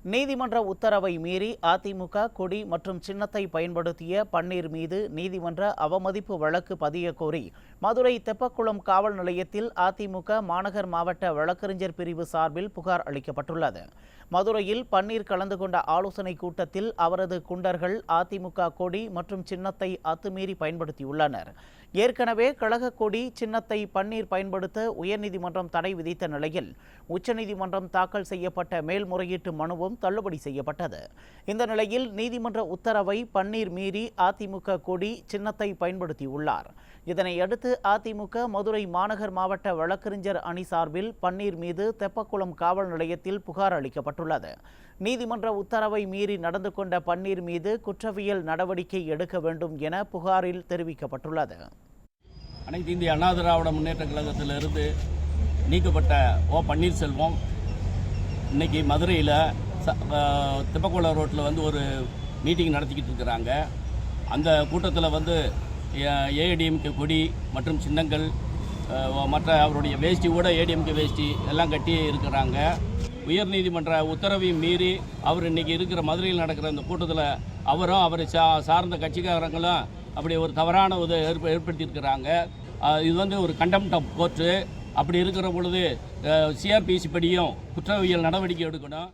நீதிமன்ற உத்தரவை மீறி அதிமுக கொடி மற்றும் சின்னத்தை பயன்படுத்திய பன்னீர் மீது நீதிமன்ற அவமதிப்பு வழக்கு பதிய கோரி மதுரை தெப்பக்குளம் காவல் நிலையத்தில் அதிமுக மாநகர் மாவட்ட வழக்கறிஞர் பிரிவு சார்பில் புகார் அளிக்கப்பட்டுள்ளது. மதுரையில் பன்னீர் கலந்து கொண்ட ஆலோசனை கூட்டத்தில் அவரது குண்டர்கள் அதிமுக கொடி மற்றும் சின்னத்தை அத்துமீறி பயன்படுத்தியுள்ளனர். ஏற்கனவே கழக கொடி சின்னத்தை பன்னீர் பயன்படுத்த உயர்நீதிமன்றம் தடை விதித்த நிலையில் உச்சநீதிமன்றம் தாக்கல் செய்யப்பட்ட மேல்முறையீட்டு மனுவும் தள்ளுபடி செய்யப்பட்டது. இந்த நிலையில் நீதிமன்ற உத்தரவை பன்னீர் மீறி அதிமுக கொடி சின்னத்தை பயன்படுத்தியுள்ளார். இதனையடுத்து அதிமுக மதுரை மாநகர் மாவட்ட வழக்கறிஞர் அணி சார்பில் பன்னீர் மீது தெப்பக்குளம் காவல் நிலையத்தில் புகார் அளிக்கப்பட்டுள்ளது. நீதிமன்ற உத்தரவை மீறி நடந்து கொண்ட பன்னீர் மீது குற்றவியல் நடவடிக்கை எடுக்க வேண்டும் என புகாரில் தெரிவிக்கப்பட்டுள்ளது. அனைத்து இந்திய அண்ணா திராவிட முன்னேற்ற கழகத்திலிருந்து நீக்கப்பட்ட ஓ பன்னீர்செல்வம் இன்னைக்கு மதுரையில் தெப்பக்குளம் ரோட்டில் ஒரு மீட்டிங் நடத்திக்கிட்டு இருக்கிறாங்க. அந்த கூட்டத்தில் ஏடிஎம்கே கொடி மற்றும் சின்னங்கள் மற்ற அவருடைய வேஷ்டி கூட ஏடிஎம்கே வேஷ்டி எல்லாம் கட்டி இருக்கிறாங்க. உயர்நீதிமன்ற உத்தரவையும் மீறி அவர் இன்றைக்கி இருக்கிற மதுரையில் நடக்கிற இந்த கூட்டத்தில் அவரும் அவரை சார்ந்த கட்சிக்காரங்களும் அப்படி ஒரு தவறான ஏற்படுத்தியிருக்கிறாங்க. இது ஒரு கண்டெம்ட் ஆஃப் கோர்ட்டு. அப்படி இருக்கிற பொழுது சிஆர்பிசி படியும் குற்றவியல் நடவடிக்கை எடுக்கணும்.